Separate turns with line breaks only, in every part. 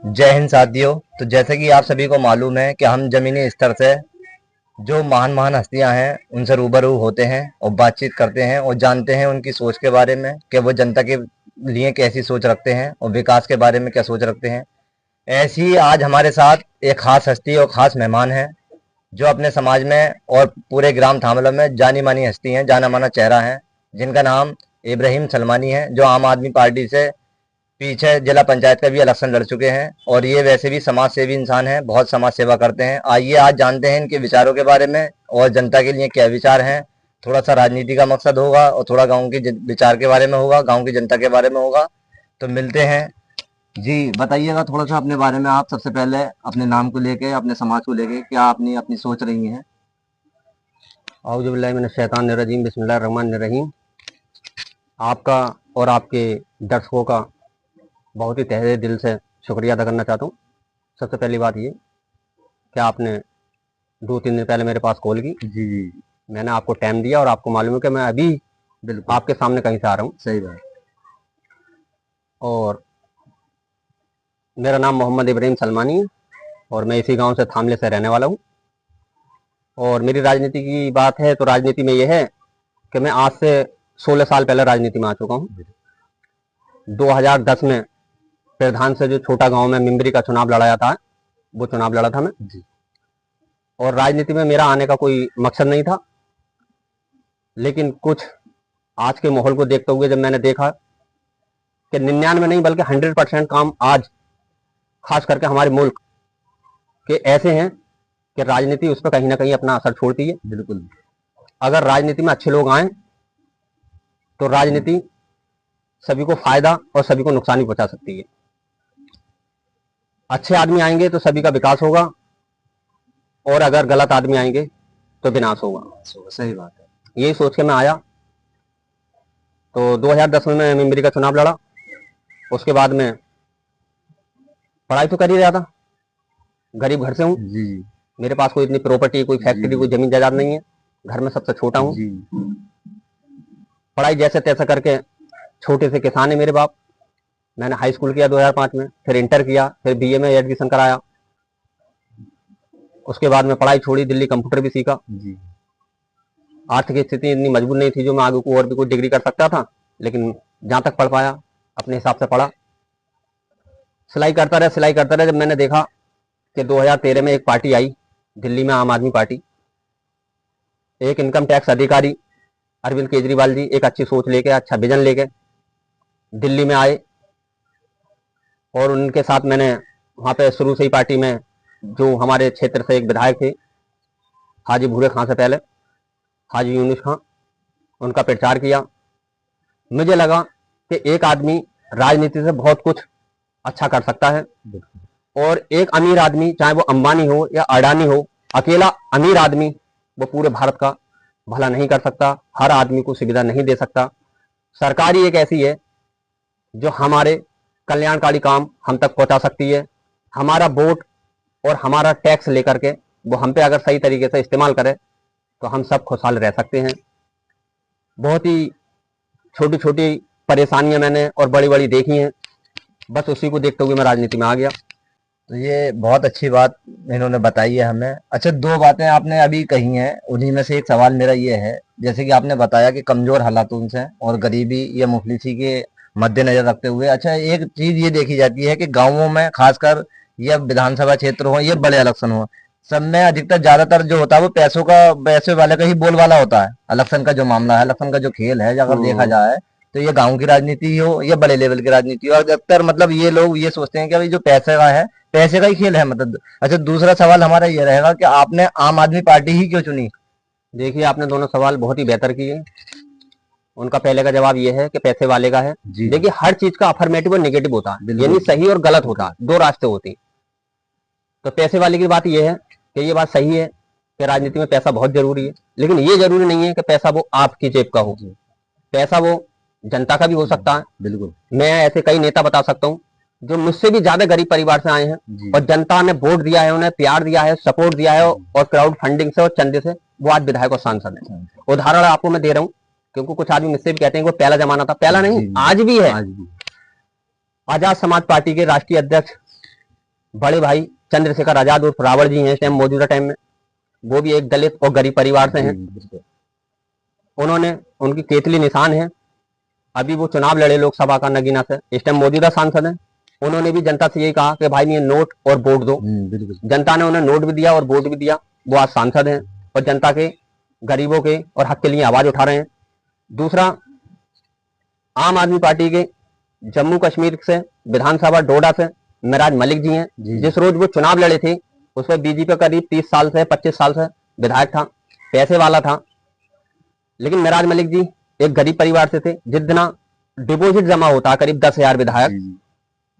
जय हिंद साथियों। तो जैसे कि आप सभी को मालूम है कि हम जमीनी स्तर से जो महान महान हस्तियां हैं उनसे रूबरू होते हैं और बातचीत करते हैं और जानते हैं उनकी सोच के बारे में कि वो जनता के लिए कैसी सोच रखते हैं और विकास के बारे में क्या सोच रखते हैं। ऐसी ही आज हमारे साथ एक खास हस्ती और खास मेहमान है जो अपने समाज में और पूरे ग्राम थामला में जानी मानी हस्ती हैं, जाना माना चेहरा है, जिनका नाम इब्राहिम सलमानी है, जो आम आदमी पार्टी से पीछे जिला पंचायत का भी इलेक्शन लड़ चुके हैं और ये वैसे भी समाज सेवी इंसान हैं, बहुत समाज सेवा करते हैं। आइए आज जानते हैं इनके विचारों के बारे में और जनता के लिए क्या विचार हैं। थोड़ा सा राजनीति का मकसद होगा और थोड़ा गांव के विचार के बारे में होगा, गांव की जनता के बारे में होगा। तो मिलते हैं। जी बताइएगा थोड़ा सा अपने बारे में। आप सबसे पहले अपने नाम को लेके, अपने समाज को लेके क्या अपनी अपनी सोच रही हैं।
औज़ुबिल्लाहि मिनश शैतानिर रजीम, बिस्मिल्लाहिर रहमानिर रहीम। आपका और आपके दर्शकों का बहुत ही तहे दिल से शुक्रिया अदा करना चाहता हूँ। सबसे पहली बात ये कि आपने 2-3 दिन पहले मेरे पास कॉल की।
जी जी।
मैंने आपको टाइम दिया और आपको मालूम है कि मैं अभी
बिल्कुल
आपके सामने कहीं से आ रहा हूँ।
सही बात।
और मेरा नाम मोहम्मद इब्राहिम सलमानी है और मैं इसी गांव से थामले से रहने वाला हूँ। और मेरी राजनीति की बात है तो राजनीति में यह है कि मैं आज से 16 साल पहले राजनीति में आ चुका हूँ। 2010 में प्रधान से जो छोटा गांव में मिम्बरी का चुनाव लड़ाया था, वो चुनाव लड़ा था मैं
जी।
और राजनीति में मेरा आने का कोई मकसद नहीं था। लेकिन कुछ आज के माहौल को देखते हुए जब मैंने देखा कि 99 नहीं बल्कि 100% काम आज खास करके हमारे मुल्क के ऐसे हैं कि राजनीति उस पर कहीं ना कहीं अपना असर छोड़ती है।
बिल्कुल।
अगर राजनीति में अच्छे लोग आए तो राजनीति सभी को फायदा और सभी को नुकसान भी पहुंचा सकती है। अच्छे आदमी आएंगे तो सभी का विकास होगा और अगर गलत आदमी आएंगे तो विनाश होगा।
सही बात है।
यही सोच के मैं आया। तो 2010 में मैं मिम्बरी का चुनाव लड़ा। उसके बाद में पढ़ाई तो कर ही रहा था, गरीब घर से हूँ।
जी जी।
मेरे पास कोई इतनी प्रॉपर्टी, कोई फैक्ट्री, कोई जमीन जायदाद नहीं है। घर में सबसे छोटा हूँ।
जी।
पढ़ाई जैसे तैसे करके, छोटे से किसान है मेरे बाप। मैंने हाई स्कूल किया 2005 में, फिर इंटर किया, फिर बीए में एडमिशन कराया। उसके बाद में पढ़ाई छोड़ी, दिल्ली कंप्यूटर भी सीखा।
जी।
आर्थिक स्थिति इतनी मजबूत नहीं थी जो मैं आगे को और भी कोई डिग्री कर सकता था, लेकिन जहां तक पढ़ पाया अपने हिसाब से पढ़ा। सिलाई करता रहा, सिलाई करता रहा। जब मैंने देखा कि 2013 में एक पार्टी आई दिल्ली में, आम आदमी पार्टी, एक इनकम टैक्स अधिकारी अरविंद केजरीवाल जी एक अच्छी सोच लेके, अच्छा विजन लेके दिल्ली में आए और उनके साथ मैंने वहाँ पे शुरू से ही पार्टी में, जो हमारे क्षेत्र से एक विधायक थे हाजी भूरे खां से पहले हाजी यूनुस खां, उनका प्रचार किया। मुझे लगा कि एक आदमी राजनीति से बहुत कुछ अच्छा कर सकता है और एक अमीर आदमी, चाहे वो अंबानी हो या अडानी हो, अकेला अमीर आदमी वो पूरे भारत का भला नहीं कर सकता, हर आदमी को सुविधा नहीं दे सकता। सरकार ही एक ऐसी है जो हमारे कल्याणकारी काम हम तक पहुंचा सकती है। हमारा वोट और हमारा टैक्स लेकर के वो हम पे अगर सही तरीके से इस्तेमाल करे तो हम सब खुशहाल रह सकते हैं। बहुत ही छोटी छोटी परेशानियां मैंने और बड़ी बड़ी देखी हैं, बस उसी को देखते हुए मैं राजनीति में आ गया।
तो ये बहुत अच्छी बात इन्होंने बताई है हमें। अच्छा, दो बातें आपने अभी कही हैं, उन्हीं में से एक सवाल मेरा ये है, जैसे कि आपने बताया कि कमजोर हालातों से और गरीबी या मुफलिसी के मद्देनजर रखते हुए, अच्छा एक चीज ये देखी जाती है कि गांवों में खासकर या विधानसभा क्षेत्र हो या बड़े इलेक्शन हो, सब में अधिकतर ज्यादातर जो होता है वो पैसों का, पैसे वाले का ही बोलबाला होता है। इलेक्शन का जो मामला है, इलेक्शन का जो खेल है, अगर देखा जाए तो ये गांव की राजनीति हो या बड़े लेवल की राजनीति हो, अधिकतर मतलब ये लोग ये सोचते हैं कि अभी जो पैसे का है, पैसे का ही खेल है मतलब। अच्छा, दूसरा सवाल हमारा ये रहेगा कि आपने आम आदमी पार्टी ही क्यों चुनी।
देखिए, आपने दोनों सवाल बहुत ही बेहतर किए। उनका पहले का जवाब यह है कि पैसे वाले का है।
जी
देखिए, हर चीज का अफर्मेटिव और नेगेटिव होता है,
बिल्कुल।
यानी सही और गलत होता है, दो रास्ते होते हैं। तो पैसे वाले की बात यह है कि ये बात सही है कि राजनीति में पैसा बहुत जरूरी है, लेकिन ये जरूरी नहीं है कि पैसा वो आपकी जेब का हो। पैसा वो जनता का भी हो सकता है।
बिल्कुल।
मैं ऐसे कई नेता बता सकता हूँ जो मुझसे भी ज्यादा गरीब परिवार से आए हैं
जी।
और जनता ने वोट दिया है, उन्हें प्यार दिया है, सपोर्ट दिया है और क्राउड फंडिंग से और चंदे से वो आज विधायक और सांसद है। उदाहरण आपको मैं दे रहा हूँ, क्योंकि कुछ आदमी मुझसे भी कहते हैं कि वो पहला जमाना था। पहला नहीं, आज भी है।
आज भी।
आजाद समाज पार्टी के राष्ट्रीय अध्यक्ष बड़े भाई चंद्रशेखर आजाद उर्फ रावण जी हैं इस टाइम मौजूदा टाइम में, वो भी एक दलित और गरीब परिवार से हैं। उन्होंने, उनकी केतली निशान है, अभी वो चुनाव लड़े लोकसभा का नगीना से, इस टाइम मौजूदा सांसद हैं। उन्होंने भी जनता से यही कहा कि भाई ये नोट और वोट दो। जनता ने उन्हें नोट भी दिया और वोट भी दिया, वो आज सांसद हैं और जनता के, गरीबों के और हक के लिए आवाज उठा रहे हैं। दूसरा, आम आदमी पार्टी के जम्मू कश्मीर से विधानसभा डोडा से मिराज मलिक जी हैं। जिस रोज वो चुनाव लड़े थे उस पर बीजेपी करीब 30 साल से 25 साल से विधायक था, पैसे वाला था, लेकिन मिराज मलिक जी एक गरीब परिवार से थे। जितना डिपॉजिट जमा होता करीब 10,000, विधायक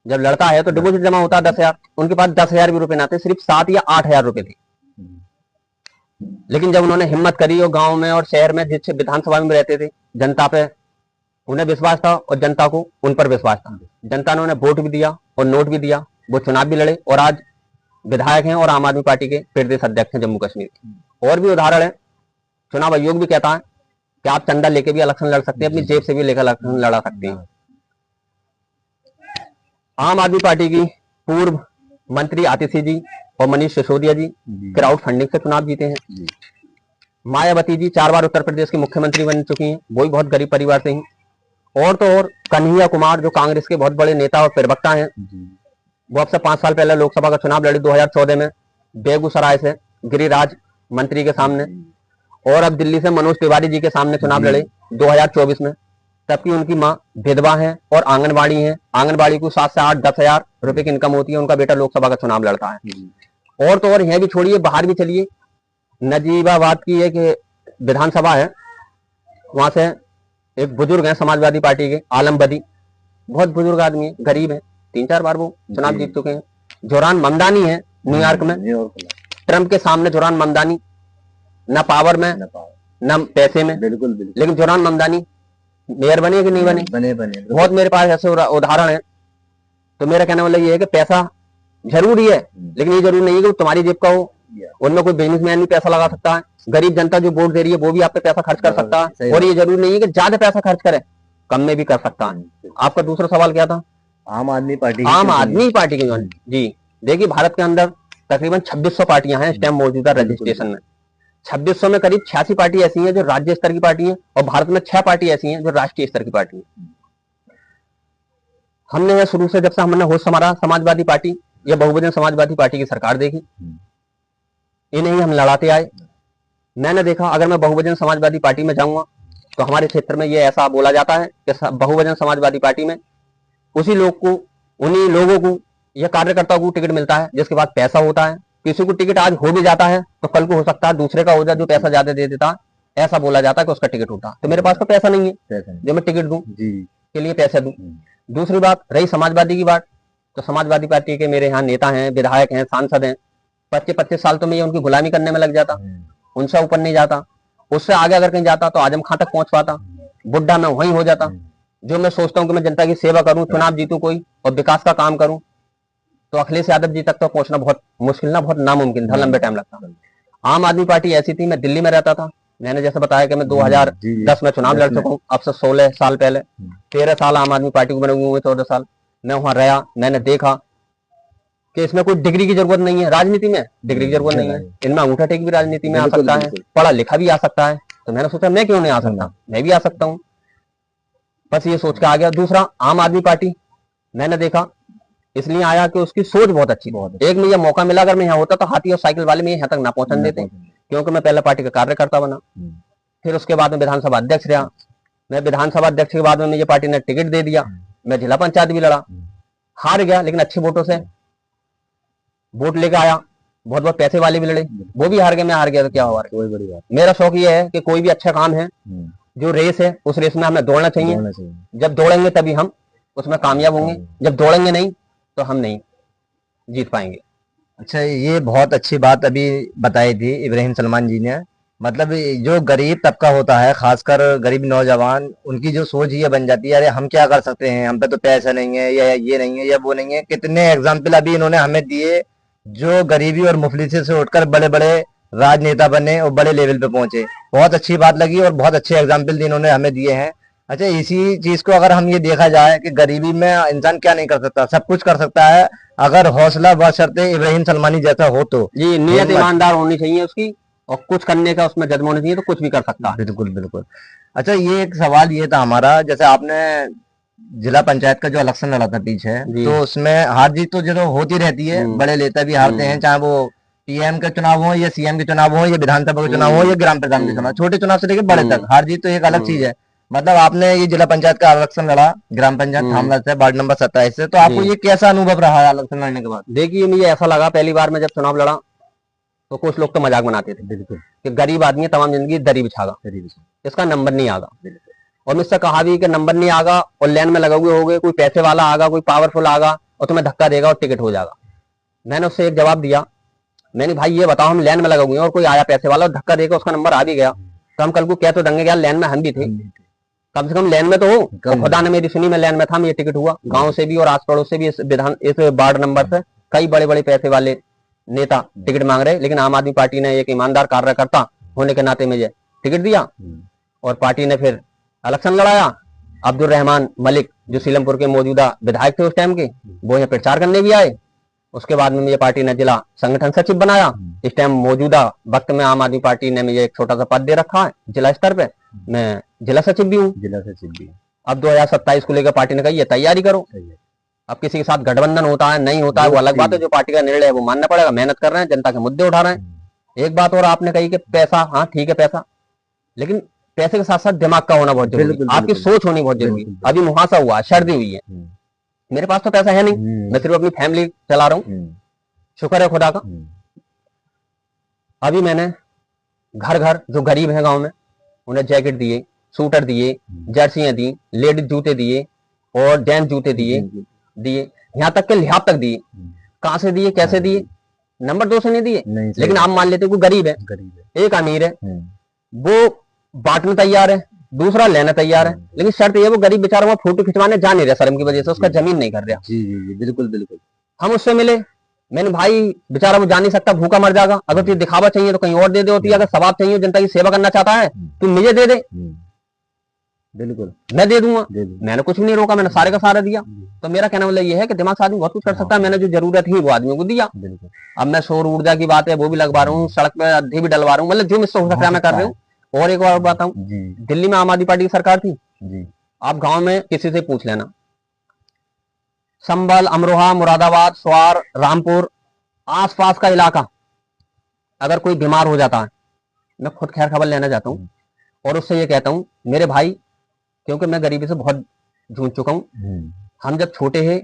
जब लड़ता है तो डिपॉजिट जमा होता 10,000, उनके पास 10,000 भी रुपए ना थे, सिर्फ 7 या 8,000 रुपए थे। लेकिन जब उन्होंने हिम्मत करी और गांव में और शहर में जिस विधानसभा में रहते थे, जनता पे उन्हें विश्वास था और जनता को उन पर विश्वास था। जनता ने उन्हें वोट भी दिया और नोट भी दिया, वो चुनाव भी लड़े और आज विधायक हैं और आम आदमी पार्टी के प्रदेश अध्यक्ष हैं जम्मू कश्मीर के। और भी उदाहरण है, चुनाव आयोग भी कहता है कि आप चंदा लेके भी इलेक्शन लड़ सकते हैं, अपनी जेब से भी लेकर इलेक्शन लड़ा सकते हैं। आम आदमी पार्टी की पूर्व मंत्री आतिशी जी और मनीष सिसोदिया जी क्राउड फंडिंग से चुनाव जीते हैं। मायावती जी 4 बार उत्तर प्रदेश की मुख्यमंत्री बन चुकी हैं, वो भी बहुत गरीब परिवार से हैं। और तो और कन्हैया कुमार जो कांग्रेस के बहुत बड़े नेता और प्रवक्ता हैं, वो अब से 5 साल पहले लोकसभा का चुनाव लड़ी 2014 में बेगूसराय से गिरिराज मंत्री के सामने, और अब दिल्ली से मनोज तिवारी जी के सामने चुनाव लड़े 2024 में। तबकि उनकी माँ विधवा है और आंगनबाड़ी है, आंगनबाड़ी को 7 से 8 10,000 रुपए की इनकम होती है, उनका बेटा लोकसभा का चुनाव लड़ता है। और तो और यह भी छोड़िए, बाहर भी चलिए, नजीबाबाद की एक विधानसभा है, वहां से एक बुजुर्ग है समाजवादी पार्टी के, आलम बदी, बहुत बुजुर्ग आदमी है, गरीब है, 3-4 बार वो चुनाव जीत चुके हैं। जोरान ममदानी है न्यूयॉर्क में, ट्रंप के सामने जोरान ममदानी, न पावर में न पैसे में, बिल्कुल। लेकिन जोरान ममदानी मेयर बने कि नहीं बने? बने। बहुत मेरे पास ऐसे उदाहरण है। तो मेरा कहने वाला ये है कि पैसा जरूरी है, लेकिन ये जरूरी नहीं है कि तुम्हारी जेब का हो। उनमें कोई बिजनेसमैन भी पैसा लगा सकता है, गरीब जनता जो वोट दे रही है वो भी आप पे पैसा खर्च कर सकता है, और ये जरूरी नहीं है कि ज्यादा पैसा खर्च करे, कम में भी कर सकता है। आपका दूसरा सवाल क्या था?
आम आदमी पार्टी
की जी, देखिए भारत के अंदर तकरीबन 2600 पार्टियां हैं इस टाइम मौजूदा रजिस्ट्रेशन में। 2600 में करीब 86 पार्टी ऐसी हैं जो राज्य स्तर की पार्टी हैं, और भारत में 6 पार्टी ऐसी हैं जो राष्ट्रीय स्तर की पार्टी हैं। हमने शुरू से, जब से हमने होश संभाला, समाजवादी पार्टी या बहुवचन समाजवादी पार्टी की सरकार देखी, इन्हें ही हम लड़ाते आए। मैंने देखा अगर मैं बहुवचन समाजवादी पार्टी में जाऊंगा तो हमारे क्षेत्र में ये ऐसा बोला जाता है कि बहुवचन समाजवादी पार्टी में उन्हीं लोगों को या कार्यकर्ताओं को टिकट मिलता है जिसके पास पैसा होता है। किसी को टिकट आज हो भी जाता है तो कल को हो सकता है दूसरे का हो जाए जो पैसा ज्यादा दे देता है, ऐसा बोला जाता है कि उसका टिकट होता है। तो मेरे पास तो पैसा नहीं है जो मैं टिकट दूं, के लिए पैसे दूं। दूसरी बात रही समाजवादी की बात, तो समाजवादी पार्टी के मेरे यहाँ नेता हैं, विधायक हैं, सांसद हैं, 25-25 साल तो मैं उनकी गुलामी करने में लग जाता, उनसे ऊपर नहीं जाता। उससे आगे अगर कहीं जाता तो आजम खां तक पहुंच पाता, बुढ़ा मैं वहीं हो जाता। जो मैं सोचता हूँ कि मैं जनता की सेवा करूं, चुनाव जीतूं कोई और विकास का काम करूं, तो अखिलेश यादव जी तक तो पहुंचना बहुत मुश्किल ना, बहुत नामुमकिन था, लंबे टाइम लगता। आम आदमी पार्टी ऐसी थी, मैं दिल्ली में रहता था, मैंने जैसे बताया कि मैं 2010 में चुनाव लड़ चुका हूँ, अब से 16 साल पहले। 13 साल आम आदमी पार्टी को बने हुए, 14 साल मैं वहां रहा। मैंने देखा कि इसमें कोई डिग्री की जरूरत नहीं है, राजनीति में डिग्री की जरूरत नहीं है, इनमें अंगूठा टेक भी राजनीति में आ सकता है, पढ़ा लिखा भी आ सकता है। तो मैंने सोचा मैं क्यों नहीं आ सकता, मैं भी आ सकता हूँ, बस ये सोच के आ गया। दूसरा, आम आदमी पार्टी मैंने देखा इसलिए आया कि उसकी सोच बहुत अच्छी, एक में यह मौका मिला, अगर मैं यहाँ होता तो हाथी और साइकिल वाले में यहाँ तक ना पहुंचने देते, क्योंकि मैं पहले पार्टी का कार्यकर्ता बना, फिर उसके बाद में विधानसभा अध्यक्ष रहा। मैं विधानसभा अध्यक्ष के बाद में मुझे पार्टी ने टिकट दे दिया, मैं जिला पंचायत भी लड़ा, हार गया, लेकिन अच्छे वोटों से वोट लेकर आया। बहुत बहुत पैसे वाले भी लड़े, वो भी हार गए, मैं हार गया तो क्या हुआ, कोई बड़ी बात। मेरा शौक ये है कि कोई भी अच्छा काम है, जो रेस है उस रेस में हमें दौड़ना चाहिए। जब दौड़ेंगे तभी हम उसमें कामयाब होंगे, जब दौड़ेंगे नहीं तो हम नहीं जीत पाएंगे।
अच्छा, ये बहुत अच्छी बात अभी बताई थी इब्राहिम सलमान जी ने। मतलब जो गरीब तबका होता है, खासकर गरीब नौजवान, उनकी जो सोच ये बन जाती है, अरे हम क्या कर सकते हैं, हम पे तो पैसा नहीं है, या ये नहीं है, या वो नहीं है। कितने एग्जाम्पल अभी इन्होंने हमें दिए जो गरीबी और मुफलिसी से उठकर बड़े बड़े राजनेता बने और बड़े लेवल पे पहुंचे। बहुत अच्छी बात लगी और बहुत अच्छे एग्जाम्पल इन्होंने हमें दिए हैं। अच्छा, इसी चीज को अगर हम ये देखा जाए कि गरीबी में इंसान क्या नहीं कर सकता, सब कुछ कर सकता है अगर हौसला बशर्ते इब्राहिम सलमानी जैसा हो तो।
जी, नियत
हिम्मत।
ईमानदार होनी चाहिए उसकी, और कुछ करने का उसमें जज्बा होना चाहिए, तो कुछ भी कर सकता है।
बिल्कुल बिल्कुल। अच्छा, ये एक सवाल ये था हमारा, जैसे आपने जिला पंचायत का जो इलेक्शन लड़ा था पीछे,
जी।
तो उसमें हार जीत तो जो होती रहती है, बड़े नेता भी हारते हैं, चाहे वो पीएम के चुनाव हो या सीएम के चुनाव हो या विधानसभा के चुनाव हो या ग्राम प्रधान के चुनाव, छोटे चुनाव से लेकर बड़े तक हार जीत तो एक अलग चीज है। मतलब आपने ये जिला पंचायत का इलेक्शन लड़ा, ग्राम पंचायत थामला से, वार्ड नंबर 27 से, तो आपको ये कैसा अनुभव रहा है इलेक्शन लड़ने के बाद?
देखिए, मुझे ऐसा लगा पहली बार मैं जब चुनाव लड़ा तो कुछ लोग तो मजाक बनाते थे
बिल्कुल।
कि गरीब आदमी है, तमाम जिंदगी दरी बिछागा, इसका नंबर नहीं आगा। और मुझसे कहा भी कि नंबर नहीं आगा और लाइन में लगोगे होगे, कोई पैसे वाला आगा, कोई पावरफुल आगा और तुम्हें धक्का देगा और टिकट हो जाएगा। मैंने उससे एक जवाब दिया, मैंने भाई ये बताओ, हम लाइन में लगोगे और कोई आया पैसे वाला और धक्का देगा, उसका नंबर आ भी गया, तो हम कल को क्या तो दंगे गया, लाइन में हम भी थे, कम से कम लाइन में तो हो। तो खुदा ने मेरी सुनी, मैं लाइन में था, ये टिकट हुआ। गांव से भी और आस पड़ोस से भी इस वार्ड नंबर से कई बड़े बड़े पैसे वाले नेता टिकट मांग रहे, लेकिन आम आदमी पार्टी ने एक ईमानदार कार्यकर्ता होने के नाते मुझे टिकट दिया और पार्टी ने फिर इलेक्शन लड़ाया। अब्दुल रहमान मलिक जो सीलमपुर के मौजूदा विधायक थे उस टाइम के, वो यहाँ प्रचार करने भी आए। उसके बाद में मुझे पार्टी ने जिला संगठन सचिव बनाया। इस टाइम मौजूदा वक्त में आम आदमी पार्टी ने मुझे एक छोटा सा पद दे रखा है जिला स्तर पे, मैं जिला सचिव भी हूँ।
जिला सचिव भी।
अब 2027 को लेकर पार्टी ने कही है तैयारी करो। अब किसी के साथ गठबंधन होता है नहीं होता है वो अलग बात है, जो पार्टी का निर्णय है वो मानना पड़ेगा। मेहनत कर रहे हैं, जनता के मुद्दे उठा रहे हैं। एक बात और आपने कही कि पैसा, हाँ ठीक है पैसा, लेकिन पैसे के साथ साथ दिमाग का होना बहुत जरूरी है, आपकी सोच होनी बहुत जरूरी है। अभी मुहासा हुआ, सर्दी हुई है, मेरे पास तो पैसा है नहीं, मैं सिर्फ अपनी फैमिली चला रहा हूँ, शुक्र है खुदा का। अभी मैंने घर घर जो गरीब है गांव में उन्हें जैकेट दिए, सूटर दिए, जर्सियां दी, लेडीज जूते दिए और जेंट्स जूते दिए, यहाँ तक के लिहाज तक दिए। कहां से दिए, कैसे दिए, नंबर 2 से नहीं दिए, लेकिन आप मान लेते कोई गरीब है, एक अमीर है, वो बांटने तैयार है, दूसरा लेना तैयार है, लेकिन शर्त ये वो गरीब बेचारा वहां फोटो खिंचवाने जा नहीं रहा शर्म की वजह से, उसका जमीन नहीं कर रहा।
जी जी जी, बिल्कुल बिल्कुल।
हम उससे मिले, मैंने भाई बेचारा वो जा नहीं सकता, भूखा मर जाएगा, अगर तुझे दिखावा चाहिए तो कहीं और दे दे होती है, अगर सवाब चाहिए, जनता की सेवा करना चाहता है तो मुझे दे दे,
बिल्कुल
मैं दे दूंगा। मैंने कुछ भी नहीं रोका, मैंने सारे का सारा दिया। तो मेरा कहना मतलब ये है कि दिमाग से आदमी बहुत कुछ कर सकता है, मैंने जो जरूरत ही वो आदमियों को दिया। अब मैं सौर ऊर्जा की बात है वो भी लगवा रहा हूँ, सड़क पे अद्धे भी डलवा रहा हूँ, मतलब जो मुझसे हो सकता है मैं कर रहा हूँ। और एक बार बताऊं, दिल्ली में आम आदमी पार्टी की सरकार थी, आप गांव में किसी से पूछ लेना, संभल, अमरोहा, मुरादाबाद, स्वार, रामपुर, आसपास का इलाका, अगर कोई बीमार हो जाता है, मैं खुद खैर खबर लेना चाहता हूँ और उससे ये कहता हूँ मेरे भाई, क्योंकि मैं गरीबी से बहुत जूझ चुका हूँ। हम जब छोटे थे,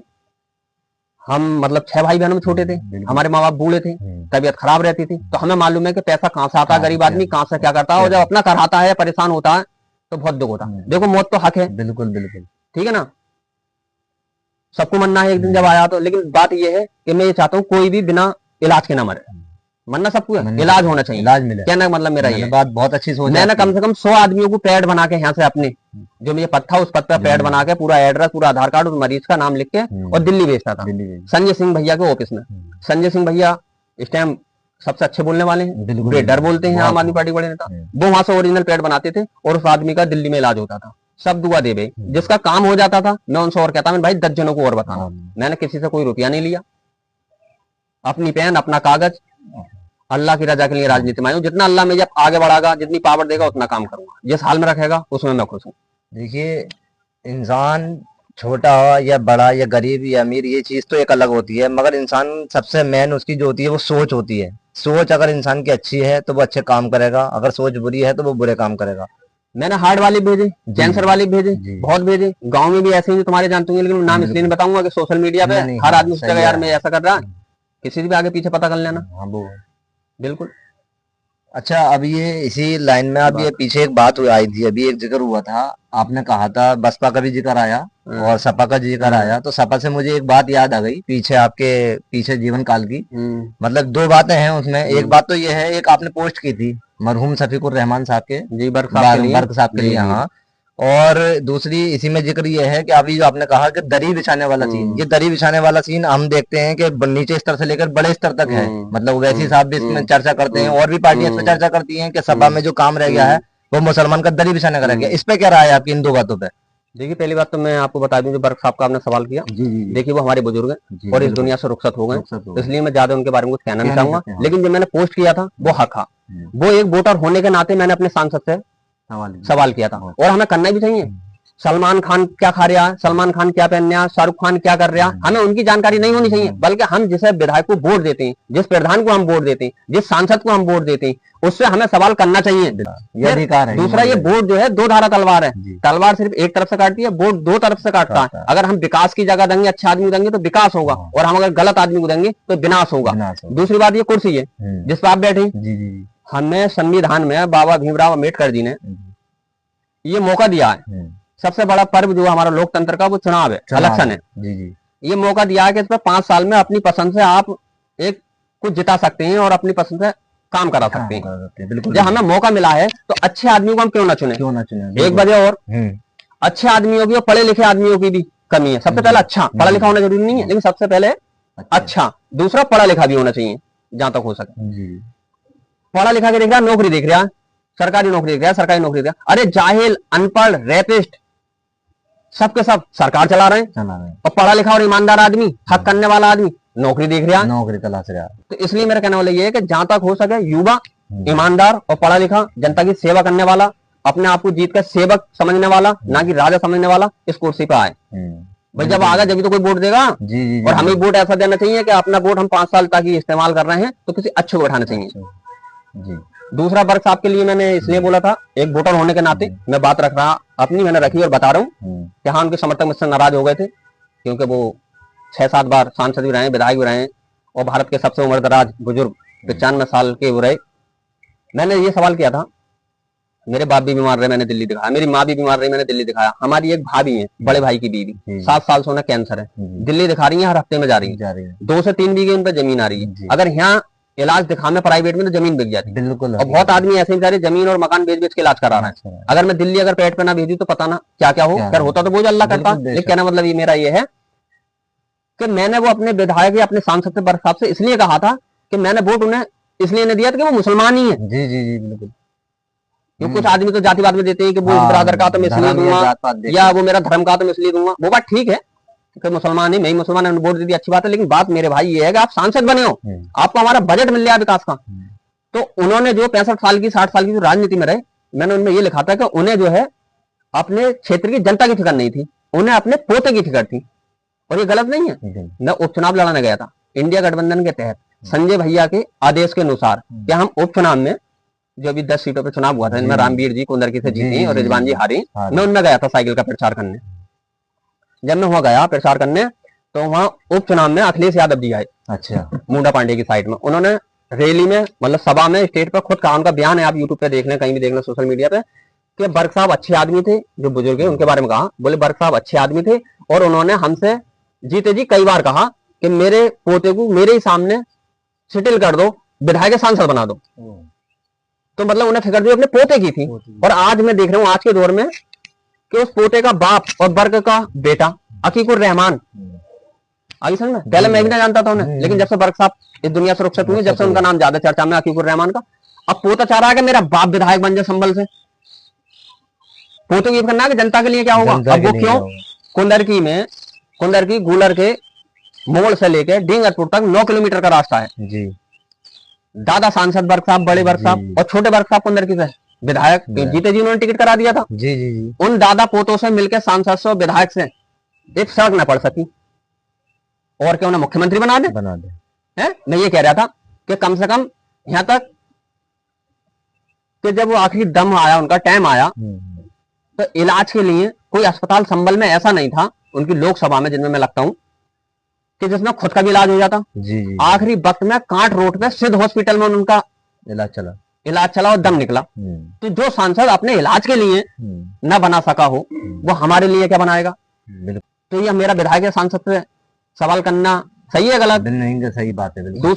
हम मतलब 6 भाई बहनों में छोटे थे, हमारे माँ बाप बूढ़े थे, तबीयत खराब रहती थी, तो हमें मालूम है कि पैसा कहाँ से आता है, गरीब आदमी कहाँ से क्या करता है, और जब अपना कराता है, परेशान होता है तो बहुत दुख होता है। देखो मौत तो हक है,
बिल्कुल बिल्कुल,
ठीक है ना, सबको मरना है एक दिन जब आया तो, लेकिन बात यह है कि मैं ये चाहता हूँ कोई भी बिना इलाज के ना मरे, मरना सबको है, इलाज होना चाहिए,
इलाज मिले,
कहना मतलब मेरा ये
बात बहुत अच्छी सोच है।
मैंने कम से कम 100 आदमियों को पैड बना के यहाँ से अपने जो मुझे पद था उस पद पर पैड बना के पूरा एड्रेस, पूरा आधार कार्ड, उस मरीज का नाम लिख के और दिल्ली भेजता था, संजय सिंह भैया के ऑफिस में। संजय सिंह भैया इस टाइम सबसे अच्छे बोलने वाले हैं, बेडर बोलते हैं, आम आदमी पार्टी बड़े नेता, वो वहां से ओरिजिनल पैड बनाते थे और उस आदमी का दिल्ली में इलाज होता था, सब दुआ दे भाई, जिसका काम हो जाता था मैं उनसे और कहता भाई 10 जनों को और बताना। मैंने किसी से कोई रुपया नहीं लिया, अपनी पेन, अपना कागज, अल्लाह की रजा के लिए राजनीति में आया हूं। जितना अल्लाह में जब आगे बढ़ागा, जितनी पावर देगा उतना काम करूंगा, जिस हाल में रखेगा उसमें मैं खुश हूँ।
देखिए, इंसान छोटा हो या बड़ा या गरीब या अमीर, ये चीज तो एक अलग होती है, मगर इंसान सबसे मेन उसकी जो होती है वो सोच होती है। सोच अगर इंसान की अच्छी है तो वो अच्छे काम करेगा, अगर सोच बुरी है तो वो बुरे काम करेगा।
मैंने हार्ट वाले भेजे, कैंसर वाले भेजे, बहुत भेजे, गांव में भी ऐसे ही तुम्हारे जानते होंगे, लेकिन नाम इसलिए नहीं बताऊंगा कि सोशल मीडिया पे हर आदमी सोचेगा यार मैं ऐसा कर रहा, किसी भी आगे पीछे पता कर लेना। बिल्कुल।
अच्छा, अब ये इसी लाइन में अब ये पीछे एक बात आई थी, अभी एक जिक्र हुआ था, आपने कहा था बसपा का भी जिक्र आया और सपा का जिक्र आया, तो सपा से मुझे एक बात याद आ गई पीछे, आपके पीछे जीवन काल की। मतलब 2 बातें हैं उसमें। एक बात तो ये है, एक आपने पोस्ट की थी मरहूम शफीकुर रहमान साहब के,
जी, बर्क
साहब के लिए, हाँ। और दूसरी इसी में जिक्र ये है कि अभी जो आपने कहा कि दरी बिछाने वाला सीन, ये दरी बिछाने वाला सीन हम देखते हैं कि नीचे स्तर से लेकर बड़े स्तर तक है। मतलब वैसी साहब भी इसमें चर्चा करते हैं और भी पार्टियां इस पर चर्चा करती हैं कि सपा में जो काम रह गया है वो मुसलमान का दरी बिछाने का रह गया। इस पे क्या राय है आपकी इन दो बातों पे?
देखिए, पहली बात तो मैं आपको बता दूं, जो बर्क साहब का आपने सवाल किया,
जी जी
देखिए वो हमारे बुजुर्ग हैं और इस दुनिया से रुखसत हो गए,
तो
इसलिए मैं ज्यादा उनके बारे में कुछ कहना नहीं
कहना नहीं
चाहूंगा।
चाहते, हाँ।
लेकिन जो मैंने पोस्ट किया था वो हक था, वो एक वोटर होने के नाते मैंने अपने सांसद से सवाल किया था, और हमें करना भी चाहिए। सलमान खान क्या खा रहा है, सलमान खान क्या पहन रहा है, शाहरुख खान क्या कर रहा है, हमें उनकी जानकारी नहीं होनी चाहिए, बल्कि हम जिस विधायक को वोट देते हैं, जिस प्रधान को हम वोट देते हैं, जिस सांसद को हम वोट देते हैं, उससे हमें सवाल करना चाहिए।
ये अधिकार है।
दूसरा, ये वोट जो है दो धारा तलवार है, तलवार सिर्फ एक तरफ से काटती है, वोट दो तरफ से काटता है। अगर हम विकास की जगह देंगे, अच्छे आदमी को देंगे तो विकास होगा, और हम अगर गलत आदमी को देंगे तो विनाश होगा। दूसरी बात, ये कुर्सी है जिस पर आप बैठे, हमें संविधान में बाबा भीमराव अम्बेडकर जी ने ये मौका दिया है। सबसे बड़ा पर्व जो हमारा लोकतंत्र का वो चुनाव है, इलेक्शन है। ये मौका दिया है कि इस पर 5 साल में अपनी पसंद से आप एक कुछ जिता सकते हैं और अपनी पसंद से काम करा सकते हैं। बिल्कुल, जब हमें मौका मिला है तो अच्छे आदमियों को हम क्यों ना चुने। एक वजह और, अच्छे आदमियों की और पढ़े लिखे आदमियों की भी कमी है। सबसे पहले अच्छा, पढ़ा लिखा होना जरूरी नहीं है, लेकिन सबसे पहले अच्छा। दूसरा, पढ़ा लिखा भी होना चाहिए जहां तक हो सके। पढ़ा लिखा के देख रहा, नौकरी देख रहा, सरकारी नौकरी देख रहा, सरकारी नौकरी देख रहा। अरे जाहिल, अनपढ़, रेपिस्ट, सबके सब सरकार चला रहे हैं, और पढ़ा लिखा और ईमानदार आदमी, हक करने वाला आदमी नौकरी देख रहा है, नौकरी तलाश रहा है। तो इसलिए मेरा कहने वाला ये है कि जहां तक हो सके युवा, ईमानदार और पढ़ा लिखा, जनता की सेवा करने वाला, अपने आप को जीत कर सेवक समझने वाला, ना कि राजा समझने वाला, इस कुर्सी पे आए। भाई जब आगा जब तो कोई वोट देगा। और हमें वोट ऐसा देना चाहिए कि अपना वोट हम 5 साल तक ही इस्तेमाल कर रहे हैं, तो किसी अच्छे को बैठाना चाहिए। दूसरा वर्ग साहब के लिए मैंने इसलिए बोला था, एक वोटर होने के नाते मैं बात रख रहा अपनी, मैंने रखी और बता रहा हूँ कि हाँ, उनके समर्थक मुझसे नाराज हो गए थे, क्योंकि वो 6-7 बार सांसद भी रहे, विधायक भी रहे, और भारत के सबसे उम्रदराज बुजुर्ग 95 साल के वो रहे। मैंने ये सवाल किया था, मेरे बाप भी बीमार रहे, मैंने दिल्ली दिखाया, मेरी माँ भी बीमार रही, मैंने दिल्ली दिखाया, हमारी एक भाभी है, बड़े भाई की बीवी 7 साल से उन्हें कैंसर है, दिल्ली दिखा रही है, हर हफ्ते में जा रही है, 2 से 3 बीघे उन पर जमीन आ रही है। अगर यहाँ इलाज दिखाने प्राइवेट में तो जमीन बिक जाती है। बिल्कुल। और बहुत आदमी ऐसे बेचारे जमीन और मकान बेच बेच के इलाज करा रहे हैं। अगर मैं दिल्ली अगर पेट पे ना भेजू तो पता ना क्या क्या हो, अगर होता तो वो अल्लाह करता। लेकिन कहना मतलब ये मेरा ये है कि मैंने वो अपने विधायक या अपने सांसद से बरसात से इसलिए कहा था कि मैंने वोट उन्हें इसलिए नहीं दिया था कि वो मुसलमान ही है। जी जी जी बिल्कुल। क्योंकि कुछ आदमी तो जातिवाद में देते हैं कि वो इस बरादर का तो मैं इसलिए दूंगा, या वो मेरा धर्म का तो मैं इसलिए दूंगा। वो बात ठीक है कि मुसलमान ही, मैं ही मुसलमान, वोट दे दी, अच्छी बात है। लेकिन बात मेरे भाई ये है कि आप सांसद बने हो, आपको हमारा बजट मिल रहा है विकास का। तो उन्होंने जो 65 साल की 60 साल की जो राजनीति में रहे, मैंने उनमें ये लिखा था कि उन्हें जो है अपने क्षेत्र की जनता की फिक्र नहीं थी, उन्हें अपने पोते की फिक्र थी। और ये गलत नहीं है। मैं उपचुनाव लड़ाने गया था इंडिया गठबंधन के तहत, संजय भैया के आदेश के अनुसार, कि हम उपचुनाव में जो अभी 10 सीटों पर चुनाव हुआ था, इनमें रामवीर जी कुंदरकी से जीती और रिजवान जी हारी, मैं उनमें गया था साइकिल का प्रचार करने। जब मैं वहां गया प्रचार करने, तो वहां उपचुनाव में अखिलेश यादव जी आए, अच्छा, मुंडा पांडे की साइड में। उन्होंने रैली में, मतलब सभा में, स्टेज पर खुद कहा, उनका बयान है, आप यूट्यूब पे देख लें, कहीं भी देख लें, सोशल मीडिया पे, कि बर्क साहब अच्छे आदमी थे, जो बुजुर्ग है उनके बारे में कहा। बोले बर्क साहब अच्छे आदमी थे, और उन्होंने हमसे जीते जी कई बार कहा कि मेरे पोते को मेरे ही सामने सेटल कर दो, विधायक सांसद बना दो। तो मतलब उन्हें फिक्र जो अपने पोते की थी। और आज मैं देख रहा हूँ आज के दौर में कि उस पोते का बाप और बर्क का बेटा अकीकुर रहमान, आगे समझ में, पहले मैं भी ना जानता था उन्हें, लेकिन जब से बर्क साहब इस दुनिया से रुखसत हुए, जब से उनका नाम ज्यादा चर्चा में, अकीकुर रहमान का। अब पोता चाह रहा है कि मेरा बाप विधायक बन जाए संभल से। पोते की करना है कि जनता के लिए क्या होगा। अब वो क्यों, कुंदरकी गूलर के मोड़ से लेके डींगरपुर तक 9 किलोमीटर का रास्ता है जी। दादा सांसद बर्क साहब, बड़े बर्क साहब, और छोटे बर्क साहब कुंदरकी से विधायक, जीते जी उन्होंने टिकट करा दिया था। जी जी जी। उन दादा पोतों से मिलकर सांसद से, विधायक से एक सड़क न पड़ सकी, और क्या उन्हें मुख्यमंत्री बना दे है। मैं ये कह रहा था कि कम से कम यहां तक कि जब वो आखिरी दम आया, उनका टाइम आया, तो इलाज के लिए कोई अस्पताल संभल में ऐसा नहीं था उनकी लोकसभा में, जिनमें मैं लगता हूं कि जिसमें खुद का भी इलाज हो जाता। जी। आखिरी वक्त में कांट रोड पे सिद्ध हॉस्पिटल में उनका इलाज चला और दम निकला। तो जो सांसद अपने इलाज के लिए न बना सका हो, वो हमारे लिए क्या बनाएगा। तो ये मेरा विधायक सांसद से सवाल करना सही है गलत? नहीं, सही बात है।